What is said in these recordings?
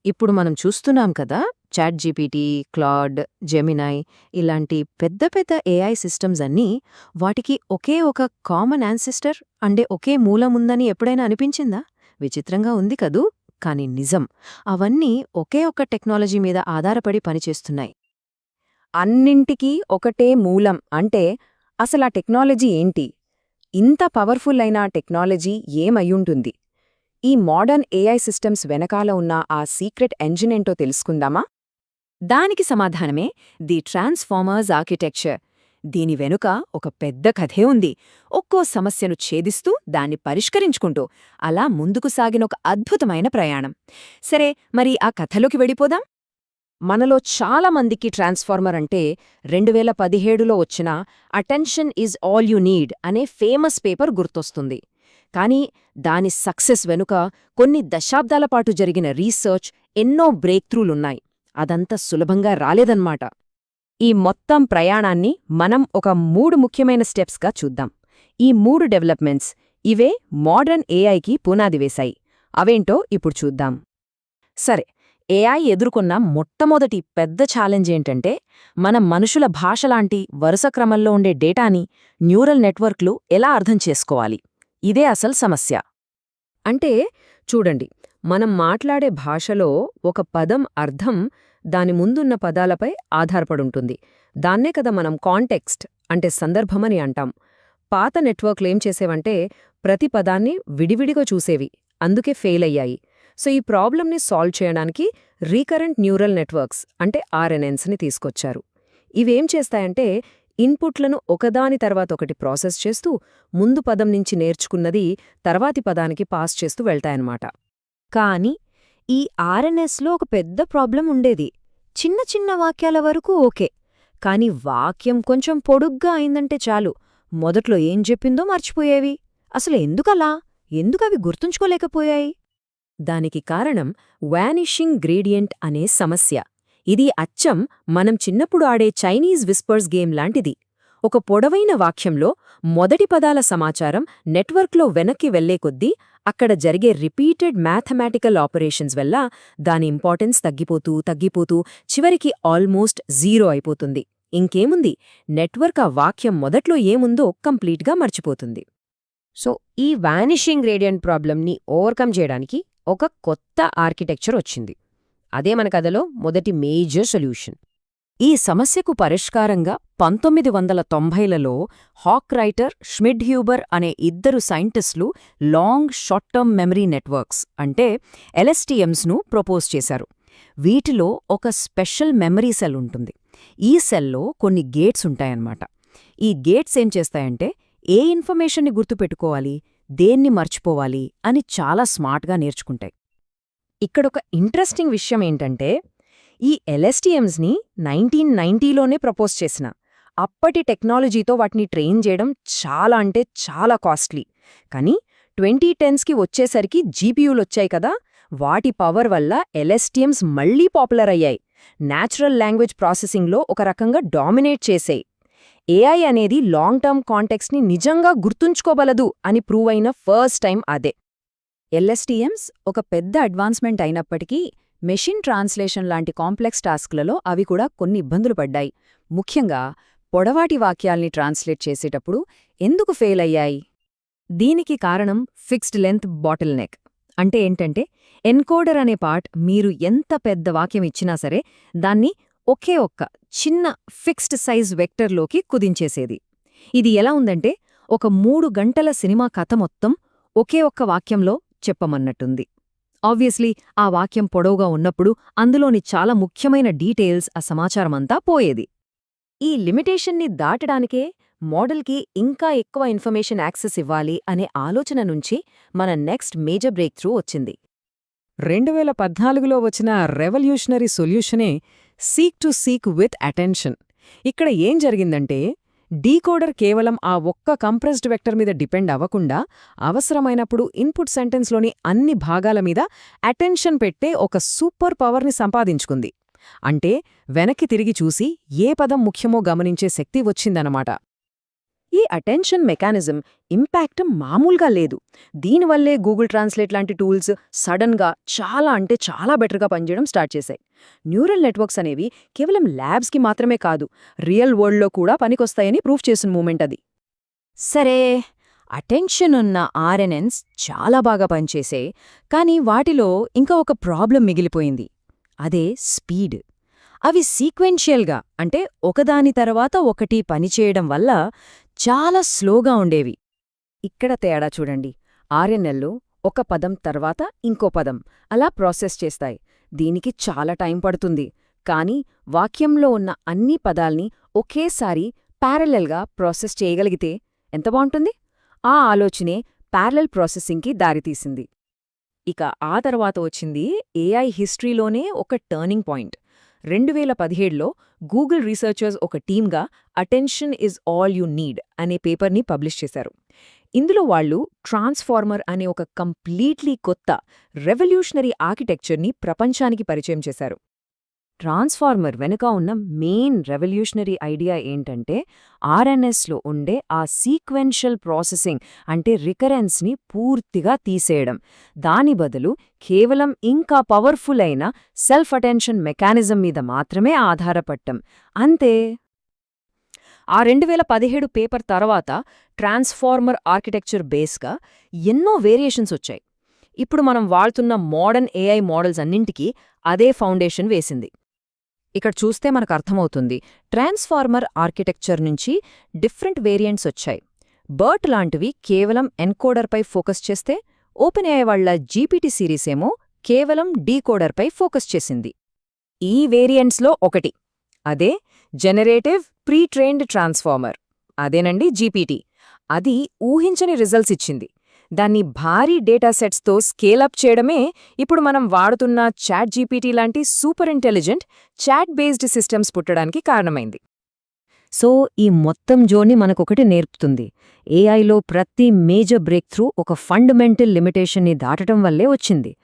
ఇప్పుడు మనం చూస్తున్నాం కదా, చాట్ జీపీటీ, క్లాడ్, జెమినై ఇలాంటి పెద్ద పెద్ద ఏఐ సిస్టమ్స్ అన్నీ వాటికి ఒకే ఒక కామన్ యాన్సెస్టర్ అంటే ఒకే మూలముందని ఎప్పుడైనా అనిపించిందా? విచిత్రంగా ఉంది కదూ, కానీ నిజం. అవన్నీ ఒకే ఒక్క టెక్నాలజీ మీద ఆధారపడి పనిచేస్తున్నాయి. అన్నింటికీ ఒకటే మూలం అంటే అసలా టెక్నాలజీ ఏంటి? ఇంత పవర్ఫుల్ అయిన టెక్నాలజీ ఏమయ్యుంటుంది? ఈ మోడర్న్ ఏఐ సిస్టమ్స్ వెనకాల ఉన్న ఆ సీక్రెట్ ఎంజిన్ ఏంటో తెలుసుకుందామా? దానికి సమాధానమే ది ట్రాన్స్ఫార్మర్స్ ఆర్కిటెక్చర్. దీని వెనుక ఒక పెద్ద కథే ఉంది. ఒక్కో సమస్యను ఛేదిస్తూ దాన్ని పరిష్కరించుకుంటూ అలా ముందుకు సాగిన ఒక అద్భుతమైన ప్రయాణం. సరే, మరి ఆ కథలోకి వెళ్ళిపోదాం. మనలో చాలా మందికి ట్రాన్స్ఫార్మర్ అంటే 2017లో వచ్చిన attention is all you need అనే ఫేమస్ పేపర్ గుర్తొస్తుంది. కానీ దాని సక్సెస్ వెనుక కొన్ని దశాబ్దాల పాటు జరిగిన రీసెర్చ్, ఎన్నో బ్రేక్ త్రూలున్నాయి. అదంత సులభంగా రాలేదన్నమాట. ఈ మొత్తం ప్రయాణాన్ని మనం ఒక 3 ముఖ్యమైన స్టెప్స్గా చూద్దాం. ఈ 3 డెవలప్మెంట్స్ ఇవే మోడర్న్ ఏఐకి పునాది వేశాయి. అవేంటో ఇప్పుడు చూద్దాం. సరే, ఏఐ ఎదుర్కొన్న మొట్టమొదటి పెద్ద ఛాలెంజ్ ఏంటంటే, మన మనుషుల భాషలాంటి వరుస క్రమంలో ఉండే డేటాని న్యూరల్ నెట్వర్క్లు ఎలా అర్థం చేసుకోవాలి. ఇదే అసలు సమస్య. అంటే చూడండి, మనం మాట్లాడే భాషలో ఒక పదం అర్థం దాని ముందున్న పదాలపై ఆధారపడుంటుంది. దాన్నే కదా మనం కాంటెక్స్ట్ అంటే సందర్భమని అంటాం. పాత నెట్వర్క్లేం చేసేవంటే ప్రతి పదాన్ని విడివిడిగా చూసేవి, అందుకే ఫెయిల్ అయ్యాయి. సో ఈ ప్రాబ్లంని సాల్వ్ చేయడానికి రీకరెంట్ న్యూరల్ నెట్వర్క్స్ అంటే ఆర్ఎన్ఎన్స్ని తీసుకొచ్చారు. ఇవేం చేస్తాయంటే ఇన్పుట్లను ఒకదాని తర్వాత ఒకటి ప్రాసెస్ చేస్తూ ముందు పదం నుంచి నేర్చుకున్నది తర్వాతి పదానికి పాస్ చేస్తూ వెళ్తాయన్నమాట. కానీ ఈ ఆర్ఎన్ఎస్లో ఒక పెద్ద ప్రాబ్లం ఉండేది. చిన్న చిన్న వాక్యాల వరకు ఓకే, కాని వాక్యం కొంచెం పొడుగ్గా అయిందంటే చాలు, మొదట్లో ఏం చెప్పిందో మర్చిపోయేవి. అసలు ఎందుకలా? ఎందుకవి గుర్తుంచుకోలేకపోయాయి? దానికి కారణం వానిషింగ్ గ్రేడియంట్ అనే సమస్య. ఇది అచ్చం మనం చిన్నప్పుడు ఆడే చైనీస్ విస్పర్స్ గేమ్ లాంటిది. ఒక పొడవైన వాక్యంలో మొదటి పదాల సమాచారం నెట్వర్క్లో వెనక్కి వెళ్లే కొద్దీ అక్కడ జరిగే రిపీటెడ్ మ్యాథమెటికల్ ఆపరేషన్స్ వల్ల దాని ఇంపార్టెన్స్ తగ్గిపోతూ చివరికి ఆల్మోస్ట్ జీరో అయిపోతుంది. ఇంకేముంది, నెట్వర్క్ ఆ వాక్యం మొదట్లో ఏముందో కంప్లీట్గా మర్చిపోతుంది. సో ఈ వానిషింగ్ గ్రేడియంట్ ప్రాబ్లంని ఓవర్కమ్ చేయడానికి ఒక కొత్త ఆర్కిటెక్చర్ వచ్చింది. అదే మన కథలో మొదటి మేజర్ సొల్యూషన్. ఈ సమస్యకు పరిష్కారంగా 1990లలో హాక్ రైటర్, ష్మిడ్ హ్యూబర్ అనే ఇద్దరు సైంటిస్టులు long short term memory networks అంటే ఎల్ఎస్టీఎమ్స్ను ప్రపోజ్ చేశారు. వీటిలో ఒక స్పెషల్ మెమరీ సెల్ ఉంటుంది. ఈ సెల్లో కొన్ని గేట్స్ ఉంటాయన్నమాట. ఈ గేట్స్ ఏం చేస్తాయంటే ఏ ఇన్ఫర్మేషన్ని గుర్తుపెట్టుకోవాలి, దేన్ని మర్చిపోవాలి అని చాలా స్మార్ట్గా నేర్చుకుంటాయి. ఇక్కడొక ఇంట్రెస్టింగ్ విషయం ఏంటంటే, ఈ ఎల్ఎస్టీఎమ్స్ని 1990లోనే ప్రపోజ్ చేసిన అప్పటి టెక్నాలజీతో వాటిని ట్రైన్ చేయడం చాలా అంటే చాలా కాస్ట్లీ. కానీ 2010స్కి వచ్చేసరికి జీపీయూలొచ్చాయి కదా, వాటి పవర్ వల్ల ఎల్ఎస్టీఎమ్స్ మళ్లీ పాపులర్ అయ్యాయి. న్యాచురల్ లాంగ్వేజ్ ప్రాసెసింగ్లో ఒక రకంగా డామినేట్ చేసేయి. ఏఐ అనేది లాంగ్ టర్మ్ కాంటెక్స్ట్ని నిజంగా గుర్తుంచుకోగలదు అని ప్రూవ్ అయిన ఫస్ట్ టైం అదే. ఎల్ఎస్టీఎమ్స్ ఒక పెద్ద అడ్వాన్స్మెంట్ అయినప్పటికీ మెషిన్ ట్రాన్స్లేషన్ లాంటి కాంప్లెక్స్ టాస్క్లలో అవి కూడా కొన్ని ఇబ్బందులు పడ్డాయి. ముఖ్యంగా పొడవాటి వాక్యాల్ని ట్రాన్స్లేట్ చేసేటప్పుడు ఎందుకు ఫెయిల్ అయ్యాయి? దీనికి కారణం ఫిక్స్డ్ లెంత్ బాటిల్ నెక్. అంటే ఏంటంటే ఎన్కోడర్ అనే పార్ట్ మీరు ఎంత పెద్ద వాక్యం ఇచ్చినా సరే దాన్ని ఒకే ఒక్క చిన్న ఫిక్స్డ్ సైజ్ వెక్టర్లోకి కుదించేసేది. ఇది ఎలా ఉందంటే ఒక 3 గంటల సినిమా కథ మొత్తం ఒకే ఒక్క వాక్యంలో చెప్పమన్నట్టుంది. ఆబ్వియస్లీ ఆ వాక్యం పొడవుగా ఉన్నప్పుడు అందులోని చాలా ముఖ్యమైన డీటెయిల్స్, ఆ సమాచారమంతా పోయేది. ఈ లిమిటేషన్ని దాటడానికే మోడల్కి ఇంకా ఎక్కువ ఇన్ఫర్మేషన్ యాక్సెస్ ఇవ్వాలి అనే ఆలోచన నుంచి మన నెక్స్ట్ మేజర్ బ్రేక్ త్రూ వచ్చింది. 2014లో వచ్చిన రెవల్యూషనరీ సొల్యూషనే seq to seq with attention. ఇక్కడ ఏం జరిగిందంటే డీకోడర్ కేవలం ఆ ఒక్క కంప్రెస్డ్ వెక్టర్ మీద డిపెండ్ అవ్వకుండా అవసరమైనప్పుడు ఇన్పుట్ సెంటెన్స్లోని అన్ని భాగాల మీద అటెన్షన్ పెట్టే ఒక సూపర్ పవర్ని సంపాదించుకుంది. అంటే వెనక్కి తిరిగి చూసి ఏ పదం ముఖ్యమో గమనించే శక్తి వచ్చిందన్నమాట. ఈ అటెన్షన్ మెకానిజం ఇంపాక్ట్ మామూలుగా లేదు. దీనివల్లే గూగుల్ ట్రాన్స్లేట్ లాంటి టూల్స్ సడన్గా చాలా బెటర్గా పనిచేయడం స్టార్ట్ చేశాయి. న్యూరల్ నెట్వర్క్స్ అనేవి కేవలం ల్యాబ్స్కి మాత్రమే కాదు, రియల్ వరల్డ్లో కూడా పనికొస్తాయని ప్రూవ్ చేసిన మూమెంట్ అది. సరే, అటెన్షన్ ఉన్న ఆర్ఎన్ఎన్స్ చాలా బాగా పనిచేసే, కానీ వాటిలో ఇంకా ఒక ప్రాబ్లం మిగిలిపోయింది. అదే స్పీడ్. అవి సీక్వెన్షియల్గా, అంటే ఒకదాని తర్వాత ఒకటి పనిచేయడం వల్ల చాలా స్లోగా ఉండేవి. ఇక్కడ తేడా చూడండి. ఆర్ఎన్ఎల్లు ఒక పదం తర్వాత ఇంకో పదం అలా ప్రాసెస్ చేస్తాయి. దీనికి చాలా టైం పడుతుంది. కానీ వాక్యంలో ఉన్న అన్ని పదాల్ని ఒకేసారి ప్యారలెల్గా ప్రాసెస్ చేయగలిగితే ఎంత బావుంటుంది? ఆ ఆలోచనే ప్యారలెల్ ప్రాసెసింగ్కి దారితీసింది. ఇక ఆ తర్వాత వచ్చింది ఏఐ హిస్టరీలోనే ఒక టర్నింగ్ పాయింట్. 2017లో గూగుల్ రీసెర్చర్స్ ఒక టీమ్గా attention is all you need అనే పేపర్ని పబ్లిష్ చేశారు. ఇందులో వాళ్ళు ట్రాన్స్ఫార్మర్ అనే ఒక కంప్లీట్లీ కొత్త రెవల్యూషనరీ ఆర్కిటెక్చర్ని ప్రపంచానికి పరిచయం చేశారు. ట్రాన్స్ఫార్మర్ వెనుక ఉన్న మెయిన్ రెవల్యూషనరీ ఐడియా ఏంటంటే ఆర్ఎన్ఎస్లో ఉండే ఆ సీక్వెన్షియల్ ప్రాసెసింగ్, అంటే రికరెన్స్ని పూర్తిగా తీసేయడం. దాని బదులు కేవలం ఇంకా పవర్ఫుల్ అయిన సెల్ఫ్ అటెన్షన్ మెకానిజం మీద మాత్రమే ఆధారపడటం అంతే. ఆ 2017 పేపర్ తర్వాత ట్రాన్స్ఫార్మర్ ఆర్కిటెక్చర్ బేస్గా ఎన్నో వేరియేషన్స్ వచ్చాయి. ఇప్పుడు మనం వాడుతున్న మోడర్న్ ఏఐ మోడల్స్ అన్నింటికీ అదే ఫౌండేషన్ వేసింది. ఇక్కడ చూస్తే మనకు అర్థమవుతుంది, ట్రాన్స్ఫార్మర్ ఆర్కిటెక్చర్ నుంచి డిఫరెంట్ వేరియంట్స్ వచ్చాయి. బర్ట్ లాంటివి కేవలం ఎన్కోడర్పై ఫోకస్ చేస్తే, ఓపెన్ ఏఐ వాళ్ల జీపీటీ సిరీస్ ఏమో కేవలం డీకోడర్పై ఫోకస్ చేసింది. ఈ వేరియంట్స్లో ఒకటి అదే జనరేటివ్ ప్రీ ట్రైన్డ్ ట్రాన్స్ఫార్మర్, అదేనండి జీపీటీ. అది ఊహించని రిజల్ట్స్ ఇచ్చింది. దాన్ని భారీ డేటాసెట్స్తో స్కేలప్ చేయడమే ఇప్పుడు మనం వాడుతున్న చాట్ జీపీటీ లాంటి super intelligent chat based systems పుట్టడానికి కారణమైంది. సో ఈ మొత్తం జోని మనకొకటి నేర్పుతుంది. ఏఐలో ప్రతి మేజర్ బ్రేక్ త్రూ ఒక ఫండమెంటల్ లిమిటేషన్ని దాటడం వల్లే వచ్చింది.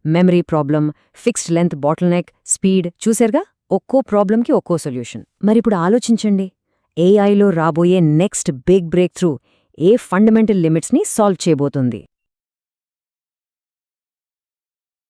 Memory problem, fixed length bottleneck, speed, చూశారుగా, ఒక్కో ప్రాబ్లంకి ఒక్కో సొల్యూషన్. మరిప్పుడు ఆలోచించండి, ఏఐలో రాబోయే నెక్స్ట్ బిగ్ బ్రేక్ త్రూ ఏ ఫండమెంటల్ లిమిట్స్ని సాల్వ్ చేయబోతుంది?